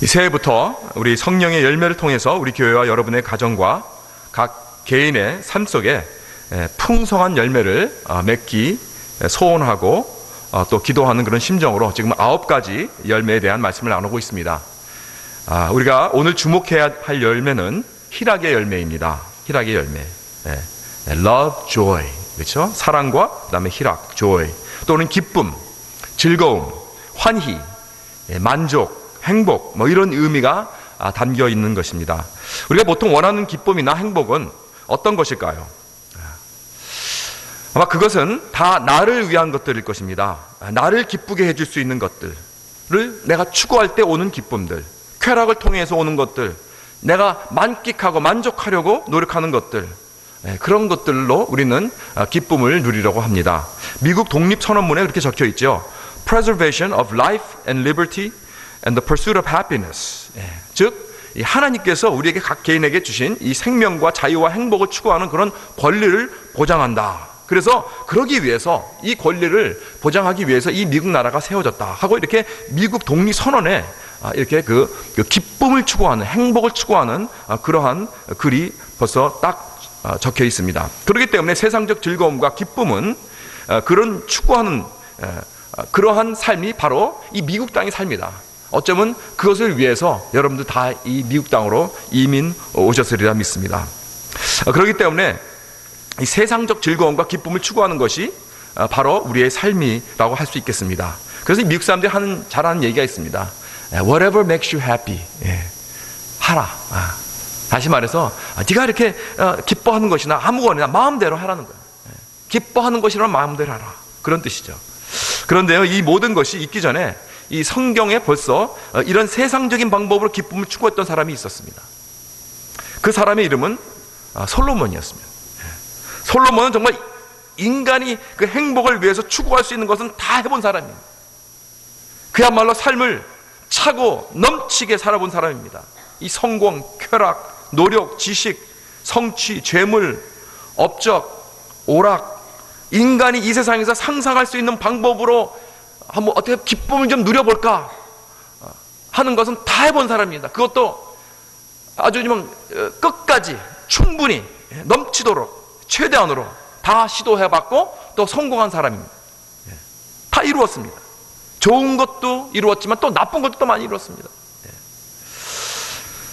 새해부터 우리 성령의 열매를 통해서 우리 교회와 여러분의 가정과 각 개인의 삶 속에 풍성한 열매를 맺기 소원하고 또 기도하는 그런 심정으로 지금 9가지 열매에 대한 말씀을 나누고 있습니다. 우리가 오늘 주목해야 할 열매는 희락의 열매입니다. 희락의 열매. Love, joy. 그렇죠? 사랑과 그다음에 희락, joy. 또는 기쁨, 즐거움, 환희, 만족, 행복, 이런 의미가 담겨 있는 것입니다. 우리가 보통 원하는 기쁨이나 행복은 어떤 것일까요? 아마 그것은 다 나를 위한 것들일 것입니다. 나를 기쁘게 해줄 수 있는 것들을 내가 추구할 때 오는 기쁨들, 쾌락을 통해서 오는 것들, 내가 만끽하고 만족하려고 노력하는 것들, 그런 것들로 우리는 기쁨을 누리려고 합니다. 미국 독립선언문에 그렇게 적혀 있죠. Preservation of life and liberty and the pursuit of happiness. 즉 하나님께서 우리에게 각 개인에게 주신 이 생명과 자유와 행복을 추구하는 그런 권리를 보장한다. 그래서 그러기 위해서 이 권리를 보장하기 위해서 이 미국 나라가 세워졌다 하고 이렇게 미국 독립선언에 이렇게 그 기쁨을 추구하는, 행복을 추구하는 그러한 글이 벌써 딱 적혀 있습니다. 그렇기 때문에 세상적 즐거움과 기쁨은 그런 추구하는 그러한 삶이 바로 이 미국 땅의 삶이다. 어쩌면 그것을 위해서 여러분들 다 이 미국 땅으로 이민 오셨으리라 믿습니다. 그렇기 때문에 이 세상적 즐거움과 기쁨을 추구하는 것이 바로 우리의 삶이라고 할 수 있겠습니다. 그래서 미국 사람들이 잘하는 얘기가 있습니다. Whatever makes you happy. 하라. 다시 말해서 네가 이렇게 기뻐하는 것이나 아무거나 마음대로 하라는 거예요. 기뻐하는 것이라면 마음대로 하라. 그런 뜻이죠. 그런데요, 이 모든 것이 있기 전에 이 성경에 벌써 이런 세상적인 방법으로 기쁨을 추구했던 사람이 있었습니다. 그 사람의 이름은 솔로몬이었습니다. 솔로몬은 정말 인간이 그 행복을 위해서 추구할 수 있는 것은 다 해본 사람입니다. 그야말로 삶을 차고 넘치게 살아본 사람입니다. 이 성공, 쾌락, 노력, 지식, 성취, 재물, 업적, 오락, 인간이 이 세상에서 상상할 수 있는 방법으로 한번 어떻게 기쁨을 좀 누려볼까 하는 것은 다 해본 사람입니다. 그것도 아주 끝까지 충분히 넘치도록 최대한으로 다 시도해봤고 또 성공한 사람입니다. 다 이루었습니다. 좋은 것도 이루었지만 또 나쁜 것도 또 많이 이루었습니다.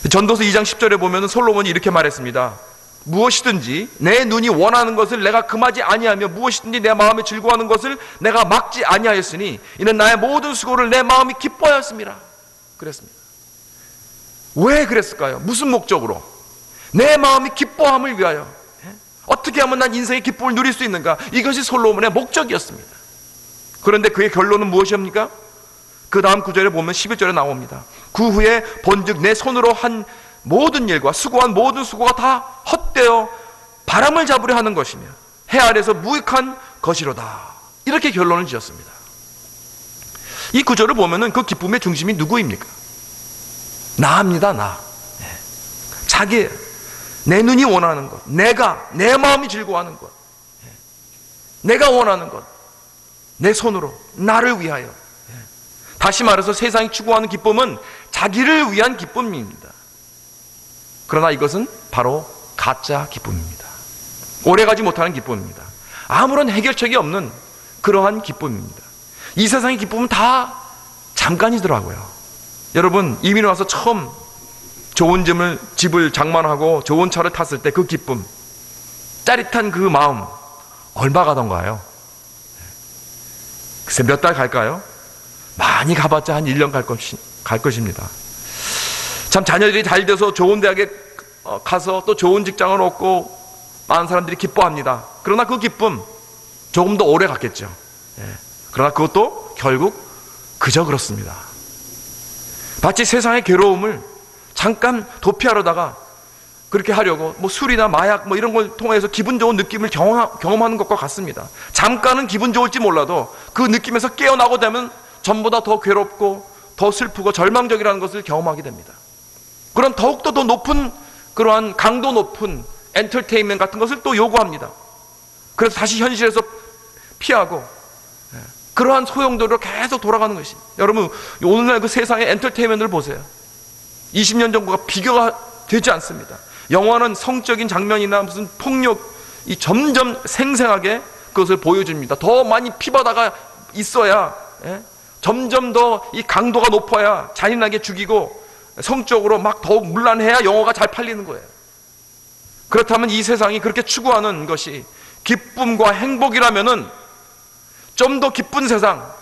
전도서 2장 10절에 보면 솔로몬이 이렇게 말했습니다. 무엇이든지 내 눈이 원하는 것을 내가 금하지 아니하며 무엇이든지 내 마음이 즐거워하는 것을 내가 막지 아니하였으니 이는 나의 모든 수고를 내 마음이 기뻐하였습니다. 그랬습니다. 왜 그랬을까요? 무슨 목적으로? 내 마음이 기뻐함을 위하여. 어떻게 하면 난 인생의 기쁨을 누릴 수 있는가? 이것이 솔로몬의 목적이었습니다. 그런데 그의 결론은 무엇입니까? 그 다음 구절에 보면 11절에 나옵니다. 그 후에 본즉 내 손으로 한 모든 일과 수고한 모든 수고가 다 헛되어 바람을 잡으려 하는 것이며 해 아래서 무익한 것이로다. 이렇게 결론을 지었습니다. 이 구절을 보면은 그 기쁨의 중심이 누구입니까? 나입니다. 나. 자기, 내 눈이 원하는 것, 내가, 내 마음이 즐거워하는 것, 내가 원하는 것, 내 손으로 나를 위하여. 다시 말해서 세상이 추구하는 기쁨은 자기를 위한 기쁨입니다. 그러나 이것은 바로 가짜 기쁨입니다. 오래가지 못하는 기쁨입니다. 아무런 해결책이 없는 그러한 기쁨입니다. 이 세상의 기쁨은 다 잠깐이더라고요. 여러분, 이민 와서 처음 좋은 집을 장만하고 좋은 차를 탔을 때 그 기쁨, 짜릿한 그 마음 얼마 가던가요? 글쎄 몇 달 갈까요? 많이 가봤자 한 1년 갈 것입니다. 참 자녀들이 잘 돼서 좋은 대학에 가서 또 좋은 직장을 얻고 많은 사람들이 기뻐합니다. 그러나 그 기쁨 조금 더 오래 갔겠죠. 그러나 그것도 결국 그저 그렇습니다. 마치 세상의 괴로움을 잠깐 도피하려다가 그렇게 하려고 술이나 마약 이런 걸 통해서 기분 좋은 느낌을 경험하는 것과 같습니다. 잠깐은 기분 좋을지 몰라도 그 느낌에서 깨어나고 되면 전보다 더 괴롭고 더 슬프고 절망적이라는 것을 경험하게 됩니다. 그런 더욱더 더 높은 그러한 강도 높은 엔터테인먼트 같은 것을 또 요구합니다. 그래서 다시 현실에서 피하고 그러한 소용돌이로 계속 돌아가는 것입니다. 여러분, 오늘날 그 세상의 엔터테인먼트를 보세요. 20년 전과 비교가 되지 않습니다. 영화는 성적인 장면이나 무슨 폭력이 점점 생생하게 그것을 보여줍니다. 더 많이 피바다가 있어야, 점점 더 이 강도가 높아야 잔인하게 죽이고 성적으로 막 더욱 문란해야 영화가 잘 팔리는 거예요. 그렇다면 이 세상이 그렇게 추구하는 것이 기쁨과 행복이라면은 좀 더 기쁜 세상,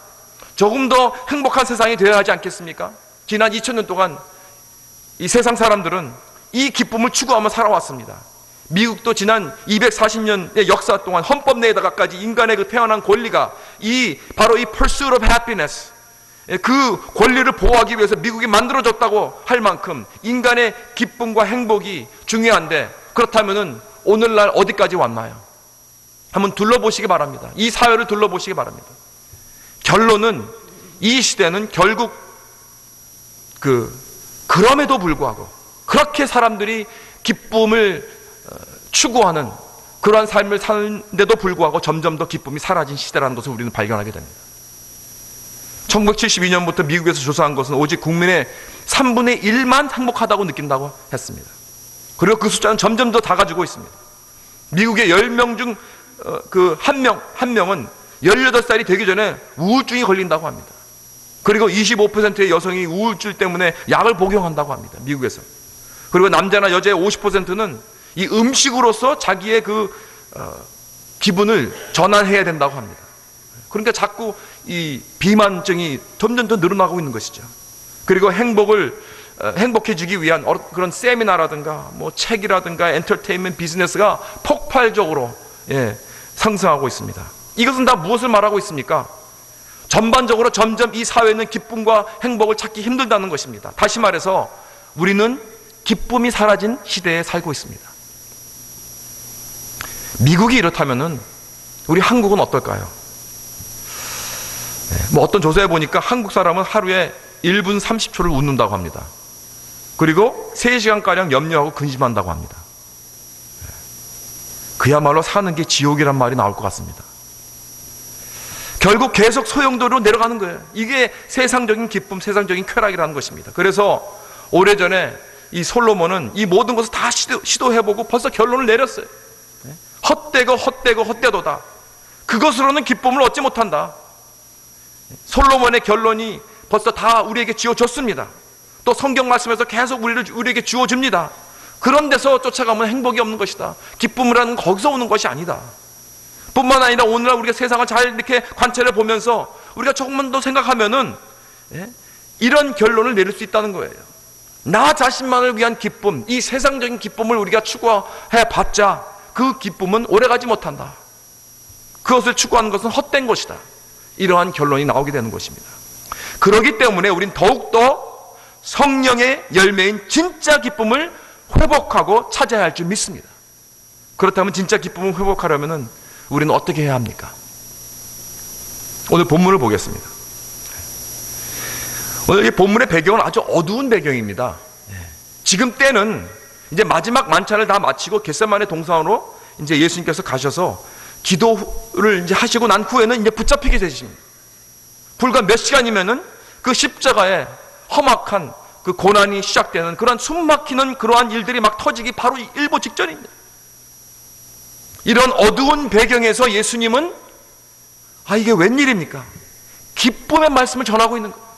조금 더 행복한 세상이 되어야 하지 않겠습니까? 지난 2000년 동안 이 세상 사람들은 이 기쁨을 추구하며 살아왔습니다. 미국도 지난 240년의 역사 동안 헌법 내에다가까지 인간의 그 태어난 권리가 바로 이 pursuit of happiness, 그 권리를 보호하기 위해서 미국이 만들어졌다고 할 만큼 인간의 기쁨과 행복이 중요한데, 그렇다면은 오늘날 어디까지 왔나요? 한번 둘러보시기 바랍니다. 이 사회를 둘러보시기 바랍니다. 결론은 이 시대는 결국 그럼에도 불구하고 그렇게 사람들이 기쁨을 추구하는 그러한 삶을 사는데도 불구하고 점점 더 기쁨이 사라진 시대라는 것을 우리는 발견하게 됩니다. 1972년부터 미국에서 조사한 것은 오직 국민의 3분의 1만 행복하다고 느낀다고 했습니다. 그리고 그 숫자는 점점 더 작아지고 있습니다. 미국의 10명 중 한 명은 18살이 되기 전에 우울증이 걸린다고 합니다. 그리고 25%의 여성이 우울증 때문에 약을 복용한다고 합니다. 미국에서. 그리고 남자나 여자의 50%는 이 음식으로서 자기의 기분을 전환해야 된다고 합니다. 그러니까 자꾸 이 비만증이 점점 더 늘어나고 있는 것이죠. 그리고 행복해지기 위한 그런 세미나라든가 뭐 책이라든가 엔터테인먼트 비즈니스가 폭발적으로 상승하고 있습니다. 이것은 다 무엇을 말하고 있습니까? 전반적으로 점점 이 사회는 기쁨과 행복을 찾기 힘들다는 것입니다. 다시 말해서 우리는 기쁨이 사라진 시대에 살고 있습니다. 미국이 이렇다면은 우리 한국은 어떨까요? 뭐 어떤 조사에 보니까 한국 사람은 하루에 1분 30초를 웃는다고 합니다. 그리고 3시간가량 염려하고 근심한다고 합니다. 그야말로 사는 게 지옥이란 말이 나올 것 같습니다. 결국 계속 소용돌이로 내려가는 거예요. 이게 세상적인 기쁨, 세상적인 쾌락이라는 것입니다. 그래서 오래전에 이 솔로몬은 이 모든 것을 다 시도해보고 벌써 결론을 내렸어요. 헛되도다. 그것으로는 기쁨을 얻지 못한다. 솔로몬의 결론이 벌써 다 우리에게 지어줬습니다. 또 성경 말씀에서 계속 우리에게 주어집니다. 그런 데서 쫓아가면 행복이 없는 것이다. 기쁨이라는 건 거기서 오는 것이 아니다. 뿐만 아니라 오늘날 우리가 세상을 잘 이렇게 관찰해 보면서 우리가 조금만 더 생각하면은 이런 결론을 내릴 수 있다는 거예요. 나 자신만을 위한 기쁨, 이 세상적인 기쁨을 우리가 추구해 봤자 그 기쁨은 오래가지 못한다. 그것을 추구하는 것은 헛된 것이다. 이러한 결론이 나오게 되는 것입니다. 그렇기 때문에 우린 더욱더 성령의 열매인 진짜 기쁨을 회복하고 찾아야 할 줄 믿습니다. 그렇다면 진짜 기쁨을 회복하려면 우리는 어떻게 해야 합니까? 오늘 본문을 보겠습니다. 오늘 이 본문의 배경은 아주 어두운 배경입니다. 지금 때는 이제 마지막 만찬을 다 마치고 겟세마네 동산으로 이제 예수님께서 가셔서 기도를 이제 하시고 난 후에는 이제 붙잡히게 되십니다. 불과 몇 시간이면은 그 십자가에 험악한 그 고난이 시작되는 그러한 숨막히는 그러한 일들이 막 터지기 바로 일보 직전입니다. 이런 어두운 배경에서 예수님은 이게 웬일입니까? 기쁨의 말씀을 전하고 있는 거예요.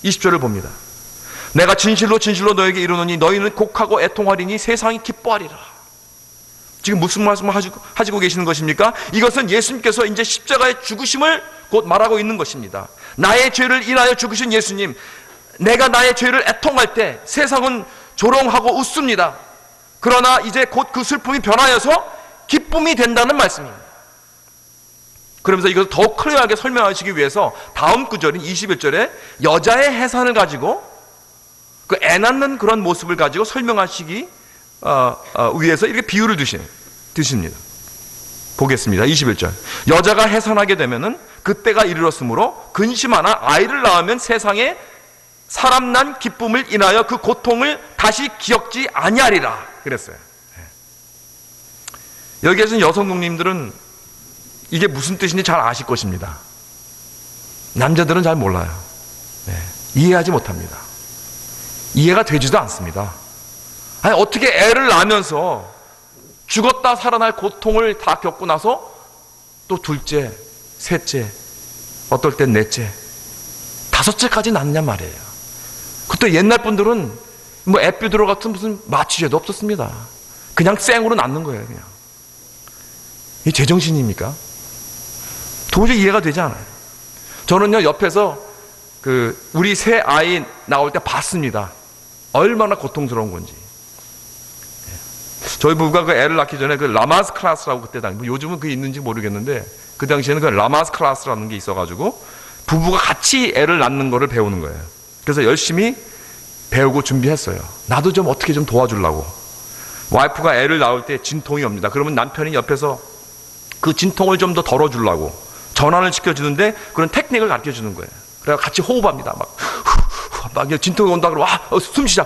20절을 봅니다. 내가 진실로 진실로 너에게 이르노니 너희는 곡하고 애통하리니 세상이 기뻐하리라. 지금 무슨 말씀을 하시고 계시는 것입니까? 이것은 예수님께서 이제 십자가의 죽으심을 곧 말하고 있는 것입니다. 나의 죄를 인하여 죽으신 예수님, 내가 나의 죄를 애통할 때 세상은 조롱하고 웃습니다. 그러나 이제 곧 그 슬픔이 변하여서 기쁨이 된다는 말씀입니다. 그러면서 이것을 더욱 클리어하게 설명하시기 위해서 다음 구절인 21절에 여자의 해산을 가지고 그 애 낳는 그런 모습을 가지고 설명하시기 위해서 이렇게 비유를 드십니다. 보겠습니다. 21절. 여자가 해산하게 되면은 그때가 이르렀으므로 근심하나 아이를 낳으면 세상에 사람 난 기쁨을 인하여 그 고통을 다시 기억지 아니하리라 그랬어요. 여기 계신 여성국님들은 이게 무슨 뜻인지 잘 아실 것입니다. 남자들은 잘 몰라요. 이해하지 못합니다. 이해가 되지도 않습니다. 아니, 어떻게 애를 낳으면서 죽었다 살아날 고통을 다 겪고 나서 또 둘째, 셋째, 어떨 땐 넷째, 다섯째까지 낳느냐 말이에요. 그때 옛날 분들은 뭐 에피두로 같은 무슨 마취제도 없었습니다. 그냥 생으로 낳는 거예요. 그냥. 이게 제정신입니까? 도저히 이해가 되지 않아요. 저는요, 옆에서 우리 새 아이 나올 때 봤습니다. 얼마나 고통스러운 건지. 저희 부부가 그 애를 낳기 전에 그 라마스 클래스라고 그때 뭐 요즘은 그게 있는지 모르겠는데, 그 당시에는 그 라마스 클래스라는 게 있어가지고 부부가 같이 애를 낳는 거를 배우는 거예요. 그래서 열심히 배우고 준비했어요. 나도 좀 어떻게 좀 도와주려고. 와이프가 애를 낳을 때 진통이 옵니다. 그러면 남편이 옆에서 그 진통을 좀 더 덜어주려고 전환을 시켜주는데 그런 테크닉을 가르쳐 주는 거예요. 그래서 같이 호흡합니다. 막 진통이 온다 그러면 숨 쉬자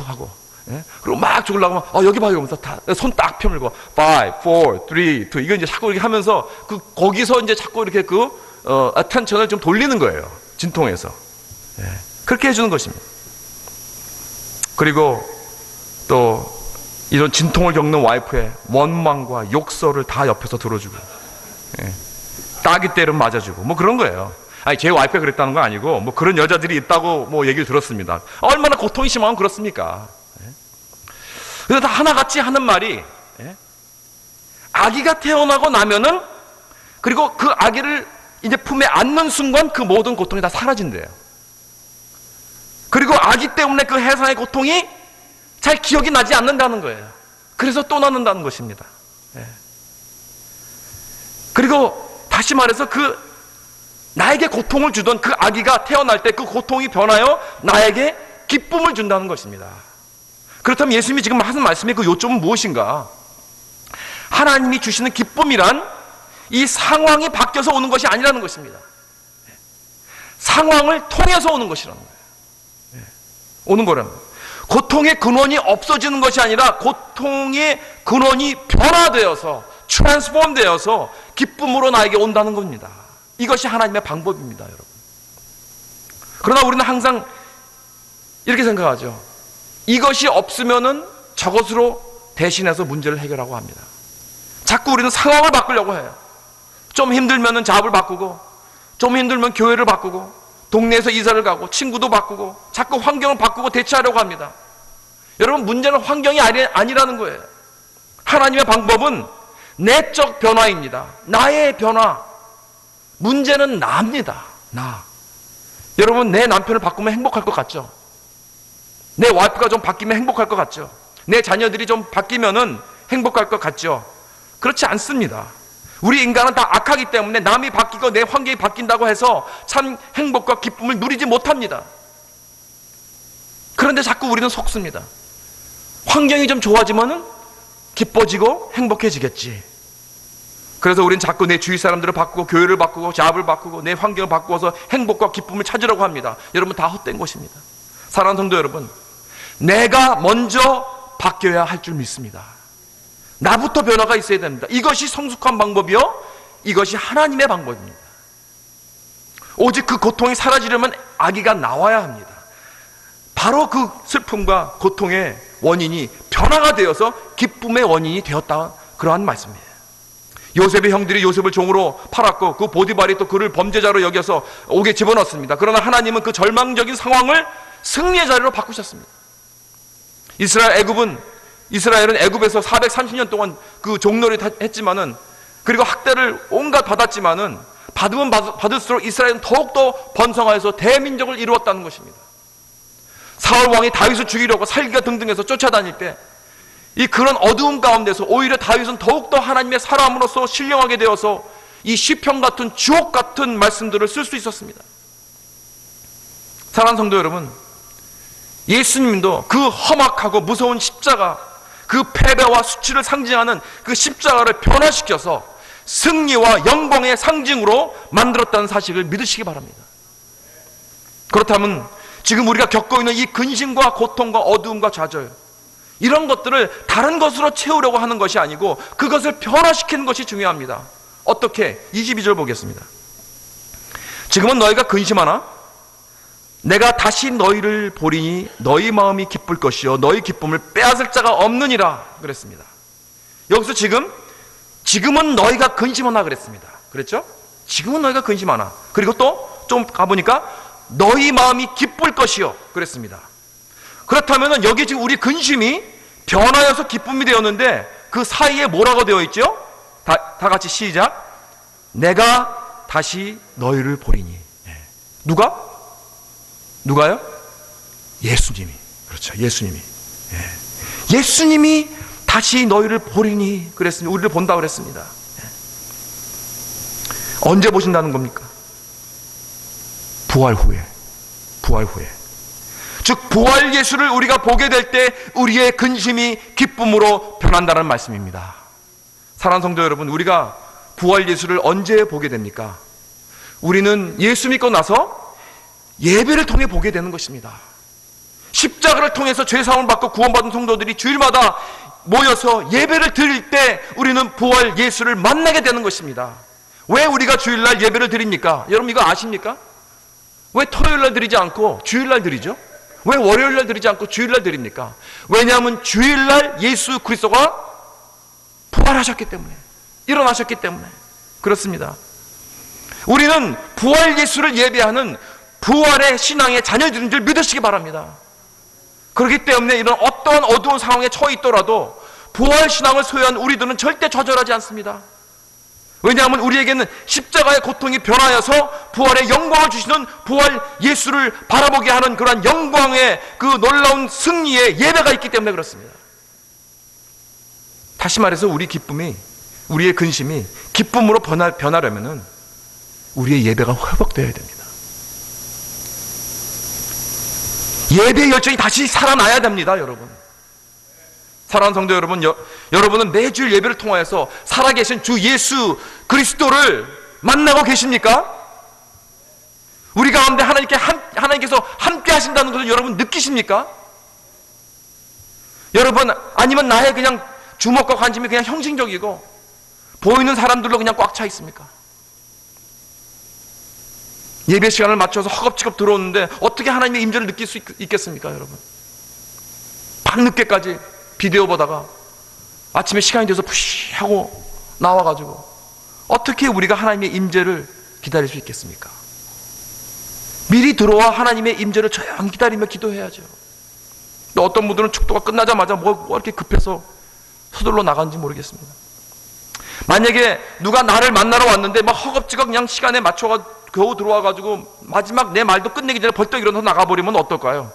하고, 예? 그리고 막 죽으려고 하면 여기 봐요 이러면서 손 딱 펴물고 5, 4, 3, 2 이거 이제 자꾸 이렇게 하면서 거기서 이제 자꾸 이렇게 attention을 좀 돌리는 거예요. 진통에서. 예. 그렇게 해주는 것입니다. 그리고 또 이런 진통을 겪는 와이프의 원망과 욕설을 다 옆에서 들어주고, 예. 따기 때는 맞아주고 뭐 그런 거예요. 아니, 제 와이프가 그랬다는 건 아니고 뭐 그런 여자들이 있다고 뭐 얘기를 들었습니다. 얼마나 고통이 심하면 그렇습니까? 예. 그래서 다 하나같이 하는 말이, 예. 아기가 태어나고 나면은, 그리고 그 아기를 이제 품에 안는 순간 그 모든 고통이 다 사라진대요. 그리고 아기 때문에 그 해상의 고통이 잘 기억이 나지 않는다는 거예요. 그래서 또 낳는다는 것입니다. 예. 그리고 다시 말해서 나에게 고통을 주던 그 아기가 태어날 때 그 고통이 변하여 나에게 기쁨을 준다는 것입니다. 그렇다면 예수님이 지금 하는 말씀의 그 요점은 무엇인가? 하나님이 주시는 기쁨이란 이 상황이 바뀌어서 오는 것이 아니라는 것입니다. 상황을 통해서 오는 것이라는 거예요. 오는 거라는 거예요. 고통의 근원이 없어지는 것이 아니라 고통의 근원이 변화되어서 트랜스폼 되어서 기쁨으로 나에게 온다는 겁니다. 이것이 하나님의 방법입니다, 여러분. 그러나 우리는 항상 이렇게 생각하죠. 이것이 없으면은 저것으로 대신해서 문제를 해결하고 합니다. 자꾸 우리는 상황을 바꾸려고 해요. 좀 힘들면은 잡을 바꾸고, 좀 힘들면 교회를 바꾸고, 동네에서 이사를 가고, 친구도 바꾸고, 자꾸 환경을 바꾸고 대처하려고 합니다. 여러분, 문제는 환경이 아니라는 거예요. 하나님의 방법은 내적 변화입니다. 나의 변화. 문제는 나입니다. 나. 여러분, 내 남편을 바꾸면 행복할 것 같죠? 내 와이프가 좀 바뀌면 행복할 것 같죠? 내 자녀들이 좀 바뀌면은 행복할 것 같죠? 그렇지 않습니다. 우리 인간은 다 악하기 때문에 남이 바뀌고 내 환경이 바뀐다고 해서 참 행복과 기쁨을 누리지 못합니다. 그런데 자꾸 우리는 속습니다. 환경이 좀 좋아지면은 기뻐지고 행복해지겠지. 그래서 우리는 자꾸 내 주위 사람들을 바꾸고 교회를 바꾸고 잡을 바꾸고 내 환경을 바꾸어서 행복과 기쁨을 찾으려고 합니다. 여러분, 다 헛된 것입니다. 사랑하는 성도 여러분, 내가 먼저 바뀌어야 할 줄 믿습니다. 나부터 변화가 있어야 됩니다. 이것이 성숙한 방법이요, 이것이 하나님의 방법입니다. 오직 그 고통이 사라지려면 아기가 나와야 합니다. 바로 그 슬픔과 고통의 원인이 변화가 되어서 기쁨의 원인이 되었다, 그러한 말씀이에요. 요셉의 형들이 요셉을 종으로 팔았고 그 보디발이 또 그를 범죄자로 여겨서 옥에 집어넣습니다. 그러나 하나님은 그 절망적인 상황을 승리의 자리로 바꾸셨습니다. 이스라엘은 애굽에서 430년 동안 그 종놀이 했지만은, 그리고 학대를 온갖 받았지만은, 받으면 받을수록 이스라엘은 더욱더 번성하여서 대민족을 이루었다는 것입니다. 사울 왕이 다윗을 죽이려고 살기가 등등해서 쫓아다닐 때 이 그런 어두움 가운데서 오히려 다윗은 더욱더 하나님의 사람으로서 신령하게 되어서 이 시편 같은 주옥 같은 말씀들을 쓸 수 있었습니다. 사랑하는 성도 여러분, 예수님도 그 험악하고 무서운 십자가, 그 패배와 수치를 상징하는 그 십자가를 변화시켜서 승리와 영광의 상징으로 만들었다는 사실을 믿으시기 바랍니다. 그렇다면 지금 우리가 겪고 있는 이 근심과 고통과 어두움과 좌절, 이런 것들을 다른 것으로 채우려고 하는 것이 아니고 그것을 변화시키는 것이 중요합니다. 어떻게? 22절 보겠습니다. 지금은 너희가 근심하나 내가 다시 너희를 보리니 너희 마음이 기쁠 것이요 너희 기쁨을 빼앗을 자가 없느니라 그랬습니다. 여기서 지금은 너희가 근심하나 그랬습니다. 그랬죠? 지금은 너희가 근심하나. 그리고 또 좀 가보니까 너희 마음이 기쁠 것이요 그랬습니다. 그렇다면 여기 지금 우리 근심이 변하여서 기쁨이 되었는데 그 사이에 뭐라고 되어 있죠? 다 같이 시작. 내가 다시 너희를 보리니. 누가요? 예수님이. 그렇죠. 예수님이. 예수님이 다시 너희를 보리니 그랬습니다. 우리를 본다 그랬습니다. 언제 보신다는 겁니까? 부활 후에. 즉 부활 예수를 우리가 보게 될 때 우리의 근심이 기쁨으로 변한다는 말씀입니다. 사랑하는 성도 여러분, 우리가 부활 예수를 언제 보게 됩니까? 우리는 예수 믿고 나서 예배를 통해 보게 되는 것입니다. 십자가를 통해서 죄사함을 받고 구원받은 성도들이 주일마다 모여서 예배를 드릴 때 우리는 부활 예수를 만나게 되는 것입니다. 왜 우리가 주일날 예배를 드립니까? 여러분 이거 아십니까? 왜 토요일날 드리지 않고 주일날 드리죠? 왜 월요일날 드리지 않고 주일날 드립니까? 왜냐하면 주일날 예수 그리스도가 부활하셨기 때문에, 일어나셨기 때문에 그렇습니다. 우리는 부활 예수를 예배하는 부활의 신앙의 자녀들인 줄 믿으시기 바랍니다. 그렇기 때문에 이런 어떠한 어두운 상황에 처해 있더라도 부활 신앙을 소유한 우리들은 절대 좌절하지 않습니다. 왜냐하면 우리에게는 십자가의 고통이 변하여서 부활의 영광을 주시는 부활 예수를 바라보게 하는 그러한 영광의 그 놀라운 승리의 예배가 있기 때문에 그렇습니다. 다시 말해서 우리의 근심이 기쁨으로 변하려면 우리의 예배가 회복되어야 됩니다. 예배의 열정이 다시 살아나야 됩니다, 여러분. 사랑하는 성도 여러분, 여러분은 매주일 예배를 통하여서 살아계신 주 예수 그리스도를 만나고 계십니까? 우리 가운데 하나님께서 함께 하신다는 것을 여러분 느끼십니까? 여러분, 아니면 나의 그냥 주목과 관심이 그냥 형식적이고 보이는 사람들로 그냥 꽉 차 있습니까? 예배 시간을 맞춰서 허겁지겁 들어오는데 어떻게 하나님의 임재를 느낄 수 있겠습니까, 여러분? 밤늦게까지 비디오 보다가 아침에 시간이 돼서 푸시 하고 나와가지고 어떻게 우리가 하나님의 임재를 기다릴 수 있겠습니까? 미리 들어와 하나님의 임재를 조용히 기다리며 기도해야죠. 또 어떤 분들은 축도가 끝나자마자 뭐 이렇게 급해서 서둘러 나간지 모르겠습니다. 만약에 누가 나를 만나러 왔는데 막 허겁지겁 그냥 시간에 맞춰가 겨우 들어와가지고 마지막 내 말도 끝내기 전에 벌떡 일어나서 나가버리면 어떨까요?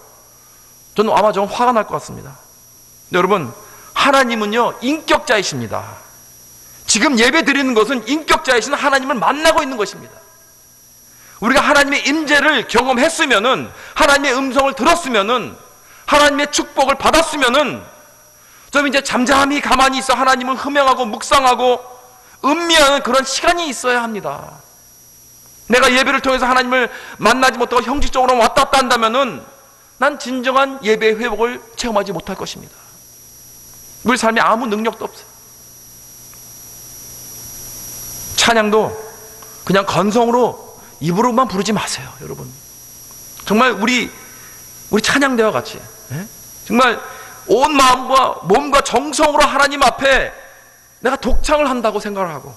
저는 아마 좀 화가 날 것 같습니다. 여러분, 하나님은요 인격자이십니다. 지금 예배 드리는 것은 인격자이신 하나님을 만나고 있는 것입니다. 우리가 하나님의 임재를 경험했으면은, 하나님의 음성을 들었으면은, 하나님의 축복을 받았으면은 좀 이제 잠잠히 가만히 있어 하나님을 흠명하고 묵상하고 음미하는 그런 시간이 있어야 합니다. 내가 예배를 통해서 하나님을 만나지 못하고 형식적으로 왔다 갔다 한다면은 난 진정한 예배의 회복을 체험하지 못할 것입니다. 우리 삶에 아무 능력도 없어요. 찬양도 그냥 건성으로 입으로만 부르지 마세요, 여러분. 정말 우리 찬양대와 같이 정말 온 마음과 몸과 정성으로 하나님 앞에 내가 독창을 한다고 생각을 하고,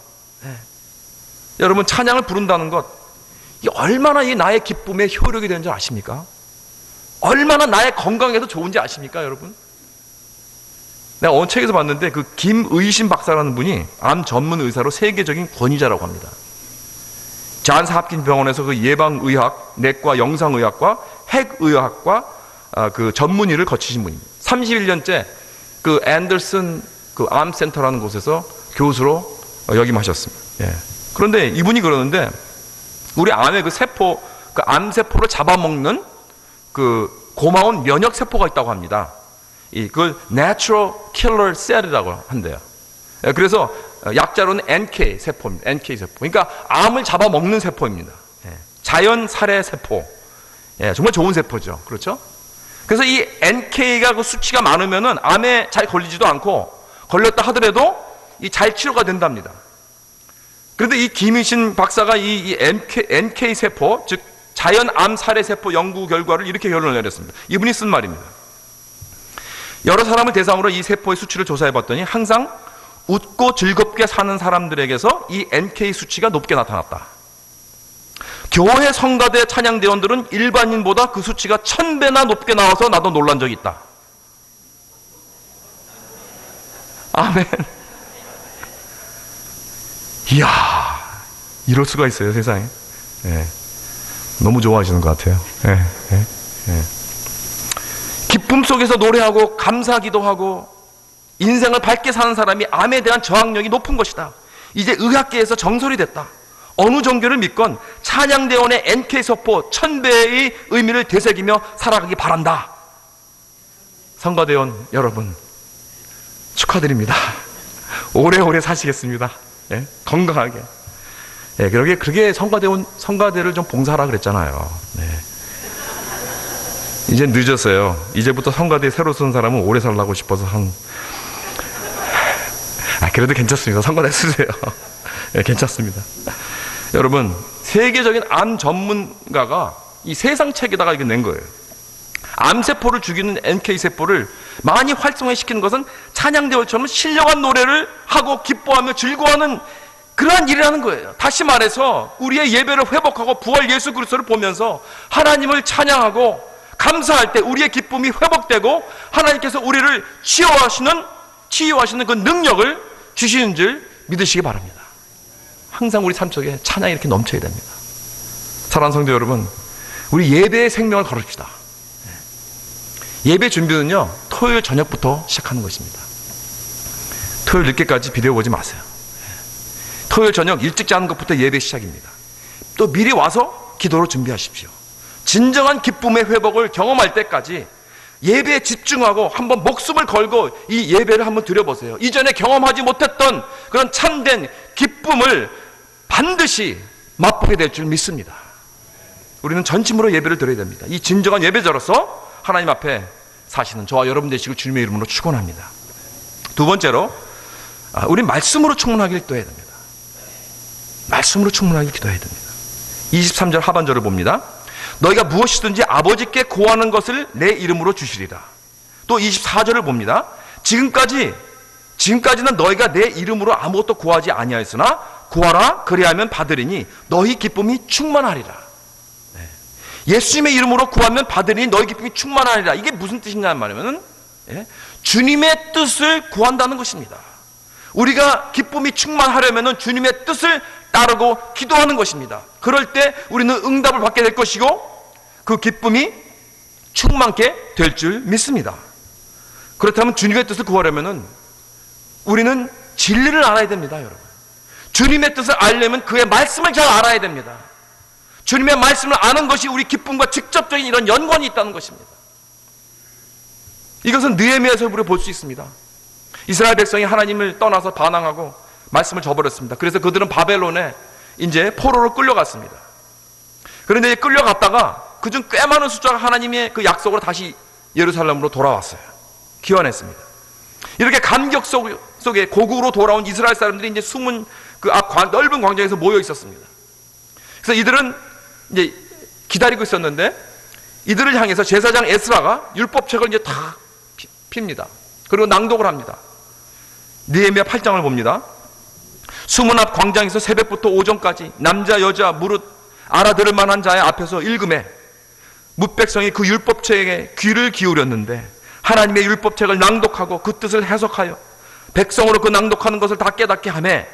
여러분 찬양을 부른다는 것, 이 얼마나 이 나의 기쁨에 효력이 되는 줄 아십니까? 얼마나 나의 건강에도 좋은지 아십니까, 여러분? 내가 어느 책에서 봤는데 그 김의신 박사라는 분이 암 전문 의사로 세계적인 권위자라고 합니다. 존스 홉킨스 병원에서 그 예방의학, 내과, 영상의학과, 핵의학과 그 전문의를 거치신 분입니다. 31년째 그 앤더슨 그 암센터라는 곳에서 교수로 역임하셨습니다. 그런데 이분이 그러는데 우리 암의 그 세포, 그 암세포를 잡아먹는 그 고마운 면역세포가 있다고 합니다. 그걸 Natural Killer Cell이라고 한대요. 그래서 약자로는 NK 세포입니다. NK 세포. 그러니까 암을 잡아먹는 세포입니다. 자연 살해 세포. 정말 좋은 세포죠. 그렇죠? 그래서 이 NK가 그 수치가 많으면은 암에 잘 걸리지도 않고 걸렸다 하더라도 이 잘 치료가 된답니다. 그런데 이 김의신 박사가 이 NK 세포, 즉 자연 암 살해 세포 연구 결과를 이렇게 결론을 내렸습니다. 이분이 쓴 말입니다. 여러 사람을 대상으로 이 세포의 수치를 조사해 봤더니 항상 웃고 즐겁게 사는 사람들에게서 이 NK 수치가 높게 나타났다. 교회 성가대 찬양대원들은 일반인보다 그 수치가 1000배나 높게 나와서 나도 놀란 적이 있다. 아멘. 이야, 이럴 수가 있어요, 세상에. 예. 너무 좋아하시는 것 같아요. 예, 예, 예. 기쁨 속에서 노래하고 감사하기도 하고 인생을 밝게 사는 사람이 암에 대한 저항력이 높은 것이다. 이제 의학계에서 정설이 됐다. 어느 종교를 믿건 찬양대원의 NK세포 1000배의 의미를 되새기며 살아가기 바란다. 성가대원 여러분, 축하드립니다. 오래오래 사시겠습니다. 예? 건강하게. 예, 그러게 성가대를 좀 봉사하라 그랬잖아요. 네. 이제 늦었어요. 이제부터 성가대 새로 쓴 사람은 오래 살라고 싶어서 그래도 괜찮습니다. 성가대 쓰세요. 예, 괜찮습니다. 여러분, 세계적인 암 전문가가 이 세상 책에다가 이거 낸 거예요. 암세포를 죽이는 NK세포를 많이 활성화시키는 것은 찬양대원처럼 신령한 노래를 하고 기뻐하며 즐거워하는 그러한 일이라는 거예요. 다시 말해서 우리의 예배를 회복하고 부활 예수 그리스도를 보면서 하나님을 찬양하고 감사할 때 우리의 기쁨이 회복되고 하나님께서 우리를 치유하시는 그 능력을 주시는 줄 믿으시기 바랍니다. 항상 우리 삶 속에 찬양이 이렇게 넘쳐야 됩니다. 사랑하는 성도 여러분, 우리 예배의 생명을 걸읍시다. 예배 준비는요, 토요일 저녁부터 시작하는 것입니다. 토요일 늦게까지 비디오 보지 마세요. 토요일 저녁 일찍 자는 것부터 예배 시작입니다. 또 미리 와서 기도로 준비하십시오. 진정한 기쁨의 회복을 경험할 때까지 예배에 집중하고 한번 목숨을 걸고 이 예배를 한번 드려보세요. 이전에 경험하지 못했던 그런 참된 기쁨을 반드시 맛보게 될 줄 믿습니다. 우리는 전심으로 예배를 드려야 됩니다. 이 진정한 예배자로서 하나님 앞에 사시는 저와 여러분 되시길 주님의 이름으로 축원합니다. 두 번째로, 우리 말씀으로 충만하게 기도해야 됩니다. 말씀으로 충만하게 기도해야 됩니다. 23절 하반절을 봅니다. 너희가 무엇이든지 아버지께 구하는 것을 내 이름으로 주시리라. 또 24절을 봅니다. 지금까지는 너희가 내 이름으로 아무것도 구하지 아니하였으나 구하라 그리하면 받으리니 너희 기쁨이 충만하리라. 예수님의 이름으로 구하면 받으리니 너희 기쁨이 충만하리라. 이게 무슨 뜻이냐 말하면 주님의 뜻을 구한다는 것입니다. 우리가 기쁨이 충만하려면 주님의 뜻을 따르고 기도하는 것입니다. 그럴 때 우리는 응답을 받게 될 것이고 그 기쁨이 충만케 될 줄 믿습니다. 그렇다면 주님의 뜻을 구하려면 우리는 진리를 알아야 됩니다. 여러분, 주님의 뜻을 알려면 그의 말씀을 잘 알아야 됩니다. 주님의 말씀을 아는 것이 우리 기쁨과 직접적인 이런 연관이 있다는 것입니다. 이것은 느헤미야에서 우리가 볼 수 있습니다. 이스라엘 백성이 하나님을 떠나서 반항하고 말씀을 저버렸습니다. 그래서 그들은 바벨론에 이제 포로로 끌려갔습니다. 그런데 끌려갔다가 그중 꽤 많은 숫자가 하나님의 그 약속으로 다시 예루살렘으로 돌아왔어요. 귀환했습니다. 이렇게 감격 속에 고국으로 돌아온 이스라엘 사람들이 이제 숨은 그 앞 넓은 광장에서 모여 있었습니다. 그래서 이들은 이제 기다리고 있었는데 이들을 향해서 제사장 에스라가 율법책을 이제 다 핍니다. 그리고 낭독을 합니다. 느헤미야 8장을 봅니다. 수문 앞 광장에서 새벽부터 오전까지 남자 여자 무릇 알아들을 만한 자의 앞에서 읽음에 뭇백성이 그 율법책에 귀를 기울였는데 하나님의 율법책을 낭독하고 그 뜻을 해석하여 백성으로 그 낭독하는 것을 다 깨닫게 하매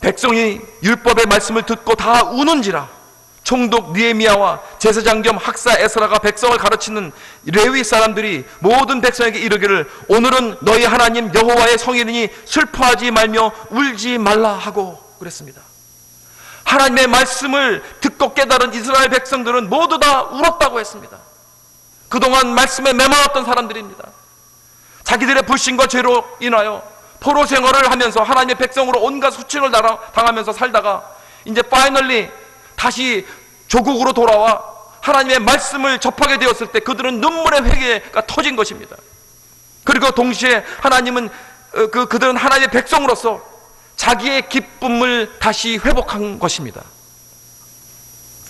백성이 율법의 말씀을 듣고 다 우는지라. 총독 느헤미야와 제사장 겸 학사 에스라가 백성을 가르치는 레위 사람들이 모든 백성에게 이르기를 오늘은 너희 하나님 여호와의 성일이니 슬퍼하지 말며 울지 말라 하고 그랬습니다. 하나님의 말씀을 듣고 깨달은 이스라엘 백성들은 모두 다 울었다고 했습니다. 그동안 말씀에 매몰았던 사람들입니다. 자기들의 불신과 죄로 인하여 포로 생활을 하면서 하나님의 백성으로 온갖 수치를 당하면서 살다가 이제 파이널리 다시 조국으로 돌아와 하나님의 말씀을 접하게 되었을 때 그들은 눈물의 회개가 터진 것입니다. 그리고 동시에 하나님은 그들은 하나님의 백성으로서 자기의 기쁨을 다시 회복한 것입니다.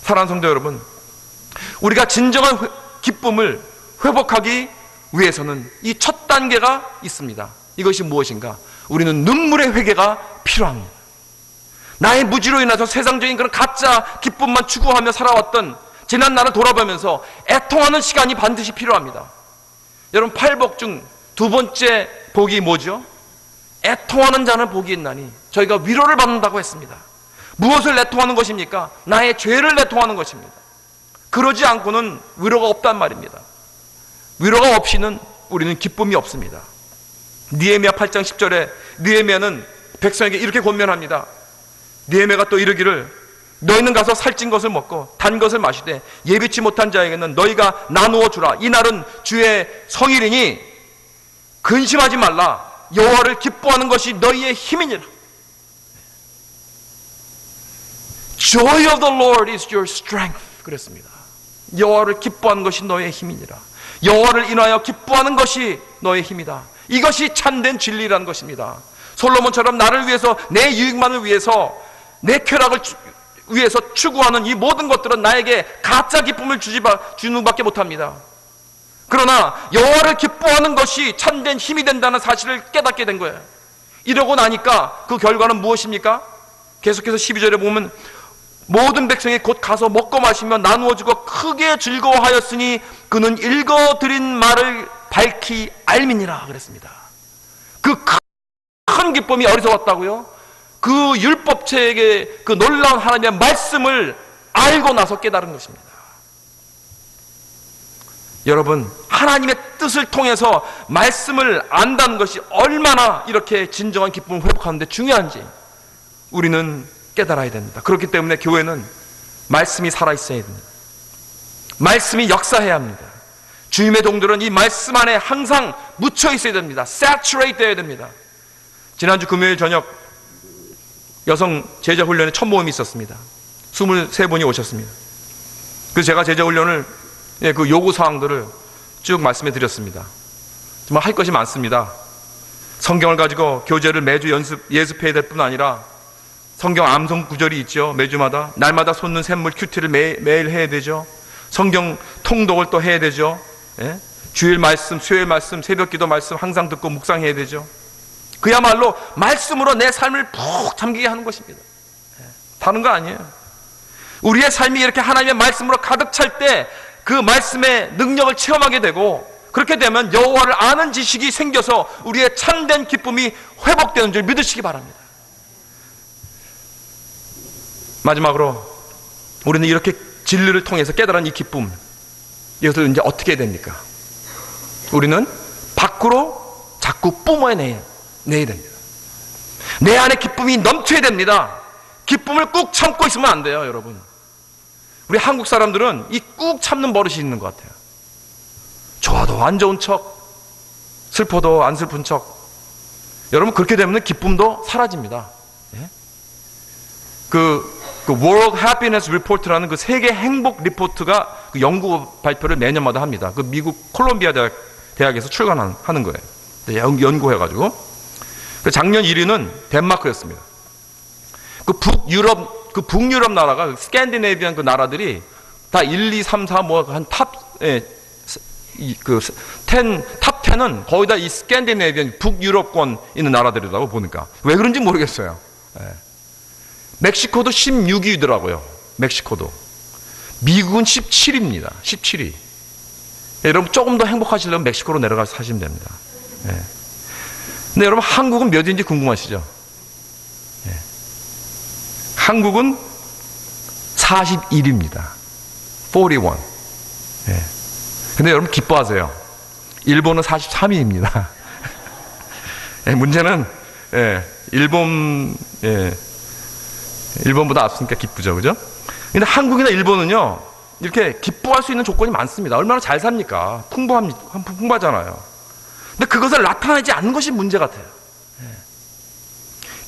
사랑하는 성도 여러분, 우리가 진정한 기쁨을 회복하기 위해서는 이 첫 단계가 있습니다. 이것이 무엇인가? 우리는 눈물의 회개가 필요합니다. 나의 무지로 인해서 세상적인 그런 가짜 기쁨만 추구하며 살아왔던 지난 날을 돌아보면서 애통하는 시간이 반드시 필요합니다. 여러분, 팔복 중 두 번째 복이 뭐죠? 애통하는 자는 복이 있나니. 저희가 위로를 받는다고 했습니다. 무엇을 애통하는 것입니까? 나의 죄를 애통하는 것입니다. 그러지 않고는 위로가 없단 말입니다. 위로가 없이는 우리는 기쁨이 없습니다. 느헤미야 8장 10절에 느헤미야는 백성에게 이렇게 권면합니다. 느헤미야가 또 이르기를 너희는 가서 살찐 것을 먹고 단 것을 마시되 예비치 못한 자에게는 너희가 나누어 주라. 이날은 주의 성일이니 근심하지 말라. 여호와를 기뻐하는 것이 너희의 힘이니라. Joy of the Lord is your strength. 그랬습니다. 여호와를 기뻐하는 것이 너희의 힘이니라. 여호와를 인하여 기뻐하는 것이 너의 힘이다. 이것이 참된 진리라는 것입니다. 솔로몬처럼 나를 위해서, 내 유익만을 위해서, 내 쾌락을 위해서 추구하는 이 모든 것들은 나에게 가짜 기쁨을 주는 밖에 못합니다. 그러나 여호와를 기뻐하는 것이 참된 힘이 된다는 사실을 깨닫게 된 거예요. 이러고 나니까 그 결과는 무엇입니까? 계속해서 12절에 보면 모든 백성이 곧 가서 먹고 마시며 나누어 주고 크게 즐거워하였으니 그는 읽어드린 말을 밝히 알미니라 그랬습니다. 그 큰 기쁨이 어디서 왔다고요? 그 율법책의 그 놀라운 하나님의 말씀을 알고 나서 깨달은 것입니다. 여러분, 하나님의 뜻을 통해서 말씀을 안다는 것이 얼마나 이렇게 진정한 기쁨을 회복하는 데 중요한지 우리는 깨달아야 됩니다. 그렇기 때문에 교회는 말씀이 살아있어야 됩니다. 말씀이 역사해야 합니다. 주님의 종들은 이 말씀 안에 항상 묻혀 있어야 됩니다. saturate 되어야 됩니다. 지난주 금요일 저녁 여성 제자 훈련에 첫 모임이 있었습니다. 23분이 오셨습니다. 그래서 제가 제자 훈련을 그 요구 사항들을 쭉 말씀해 드렸습니다. 정말 할 것이 많습니다. 성경을 가지고 교재를 매주 예습해야 될 뿐 아니라 성경 암송 구절이 있죠. 매주마다 날마다 솟는 샘물 큐티를 매일 해야 되죠. 성경 통독을 또 해야 되죠. 예? 주일 말씀, 수요일 말씀, 새벽기도 말씀 항상 듣고 묵상해야 되죠. 그야말로 말씀으로 내 삶을 푹 잠기게 하는 것입니다. 예. 다른 거 아니에요. 우리의 삶이 이렇게 하나님의 말씀으로 가득 찰 때 그 말씀의 능력을 체험하게 되고, 그렇게 되면 여호와를 아는 지식이 생겨서 우리의 참된 기쁨이 회복되는 줄 믿으시기 바랍니다. 마지막으로 우리는 이렇게 진리를 통해서 깨달은 이 기쁨, 이것을 이제 어떻게 해야 됩니까? 우리는 밖으로 자꾸 뿜어내야 됩니다. 내 안에 기쁨이 넘쳐야 됩니다. 기쁨을 꾹 참고 있으면 안 돼요, 여러분. 우리 한국 사람들은 이 꾹 참는 버릇이 있는 것 같아요. 좋아도 안 좋은 척, 슬퍼도 안 슬픈 척. 여러분, 그렇게 되면 기쁨도 사라집니다. 예? 그 World Happiness Report라는 그 세계 행복 리포트가 그 연구 발표를 매년마다 합니다. 그 미국 콜롬비아 대학에서 출간하는 거예요. 연구해가지고. 작년 1위는 덴마크였습니다. 그 북유럽 나라가, 스캔디네비안 그 나라들이 다 1, 2, 3, 4 뭐 한 탑 10은 거의 다 이 스캔디네비안 북유럽권 있는 나라들이라고 보니까. 왜 그런지 모르겠어요. 예. 멕시코도 16위더라고요. 멕시코도. 미국은 17위입니다. 17위. 여러분, 조금 더 행복하시려면 멕시코로 내려가서 사시면 됩니다. 예. 근데 여러분, 한국은 몇 위인지 궁금하시죠? 예. 한국은 41위입니다. 41. 예. 근데 여러분, 기뻐하세요. 일본은 43위입니다. 예, 문제는, 일본보다 앞서니까 기쁘죠, 그죠? 근데 한국이나 일본은요, 이렇게 기뻐할 수 있는 조건이 많습니다. 얼마나 잘 삽니까? 풍부하잖아요. 근데 그것을 나타내지 않는 것이 문제 같아요.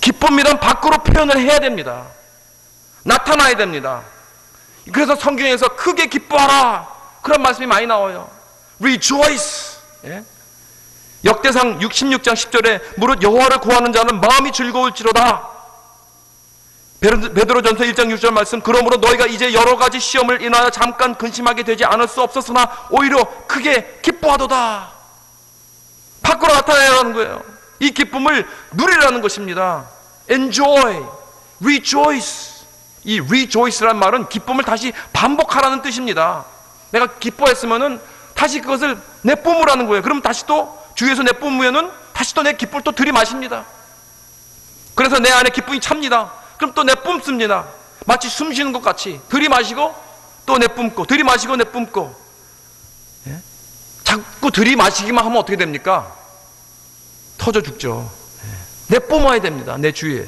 기쁨이란 밖으로 표현을 해야 됩니다. 나타나야 됩니다. 그래서 성경에서 크게 기뻐하라, 그런 말씀이 많이 나와요. Rejoice. 역대상 66장 10절에 무릇 여호와를 구하는 자는 마음이 즐거울지로다. 베드로전서 1장 6절 말씀, 그러므로 너희가 이제 여러 가지 시험을 인하여 잠깐 근심하게 되지 않을 수 없었으나 오히려 크게 기뻐하도다. 밖으로 나타내야 하는 거예요. 이 기쁨을 누리라는 것입니다. Enjoy, rejoice. 이 rejoice란 말은 기쁨을 다시 반복하라는 뜻입니다. 내가 기뻐했으면은 다시 그것을 내뿜으라는 거예요. 그럼 다시 또 주위에서 내뿜으면은 다시 또 내 기쁨을 또 들이마십니다. 그래서 내 안에 기쁨이 찹니다. 그럼 또 내뿜습니다. 마치 숨 쉬는 것 같이 들이마시고 또 내뿜고, 들이마시고 내뿜고. 예? 자꾸 들이마시기만 하면 어떻게 됩니까? 터져 죽죠. 예. 내뿜어야 됩니다. 내 주위에.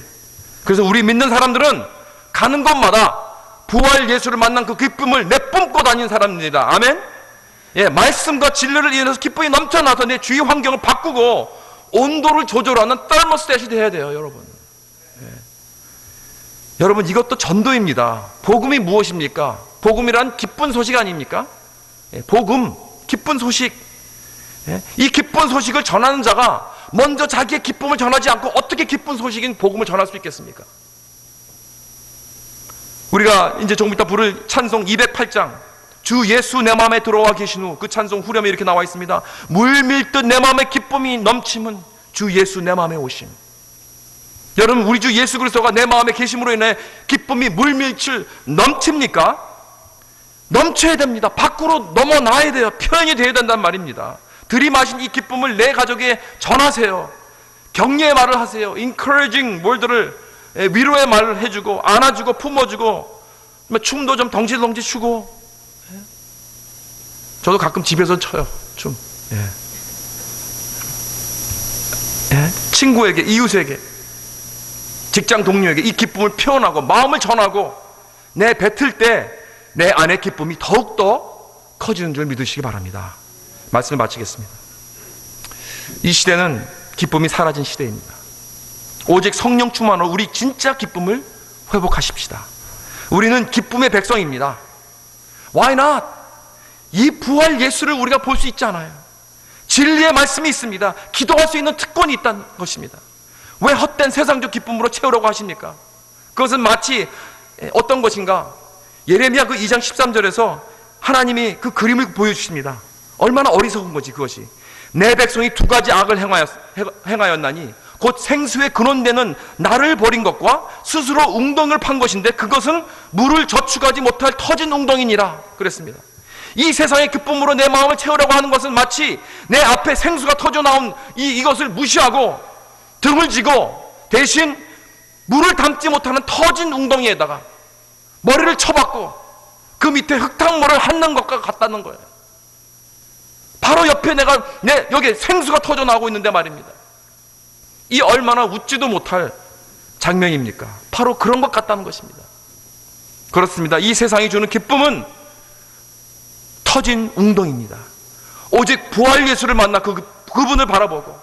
그래서 우리 믿는 사람들은 가는 곳마다 부활 예수를 만난 그 기쁨을 내뿜고 다니는 사람입니다. 아멘? 예, 말씀과 진리를 인해서 기쁨이 넘쳐나서 내 주위 환경을 바꾸고 온도를 조절하는 떨머스탯이 돼야 돼요, 여러분. 예. 여러분, 이것도 전도입니다. 복음이 무엇입니까? 복음이란 기쁜 소식 아닙니까? 예, 복음, 기쁜 소식. 예? 이 기쁜 소식을 전하는 자가 먼저 자기의 기쁨을 전하지 않고 어떻게 기쁜 소식인 복음을 전할 수 있겠습니까? 우리가 이제 조금 이따 부를 찬송 208장, 주 예수 내 마음에 들어와 계신 후, 그 찬송 후렴에 이렇게 나와 있습니다. 물밀듯 내 마음에 기쁨이 넘침은 주 예수 내 마음에 오심. 여러분, 우리 주 예수 그리스도가 내 마음에 계심으로 인해 기쁨이 물밀칠 넘칩니까? 넘쳐야 됩니다. 밖으로 넘어나야 돼요. 표현이 되어야 된단 말입니다. 들이마신 이 기쁨을 내 가족에 전하세요. 격려의 말을 하세요. encouraging word를, 위로의 말을 해주고 안아주고 품어주고, 춤도 좀 덩치덩치 추고. 저도 가끔 집에서 춰요, 춤. 예. 예? 친구에게, 이웃에게, 직장 동료에게 이 기쁨을 표현하고 마음을 전하고 내 뱉을 때 내 안의 기쁨이 더욱더 커지는 줄 믿으시기 바랍니다. 말씀을 마치겠습니다. 이 시대는 기쁨이 사라진 시대입니다. 오직 성령 충만으로 우리 진짜 기쁨을 회복하십시다. 우리는 기쁨의 백성입니다. Why not? 이 부활 예수를 우리가 볼 수 있잖아요. 진리의 말씀이 있습니다. 기도할 수 있는 특권이 있다는 것입니다. 왜 헛된 세상적 기쁨으로 채우려고 하십니까? 그것은 마치 어떤 것인가? 예레미야 그 2장 13절에서 하나님이 그 그림을 보여주십니다. 얼마나 어리석은 거지 그것이. 내 백성이 두 가지 악을 행하였나니 곧 생수의 근원되는 나를 버린 것과 스스로 웅덩이를 판 것인데 그것은 물을 저축하지 못할 터진 웅덩이니라 그랬습니다. 이 세상의 기쁨으로 내 마음을 채우려고 하는 것은 마치 내 앞에 생수가 터져 나온 이것을 무시하고 등을 지고 대신 물을 담지 못하는 터진 웅덩이에다가 머리를 쳐박고 그 밑에 흙탕물을 핥는 것과 같다는 거예요. 바로 옆에 여기 생수가 터져 나오고 있는데 말입니다. 이 얼마나 웃지도 못할 장면입니까? 바로 그런 것 같다는 것입니다. 그렇습니다. 이 세상이 주는 기쁨은 터진 웅덩이입니다. 오직 부활 예수를 만나 그분을 바라보고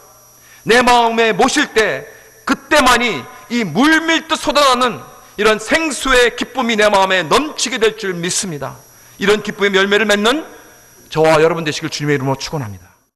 내 마음에 모실 때 그때만이 이 물밀듯 쏟아나는 이런 생수의 기쁨이 내 마음에 넘치게 될 줄 믿습니다. 이런 기쁨의 열매를 맺는 저와 여러분 되시길 주님의 이름으로 축원합니다.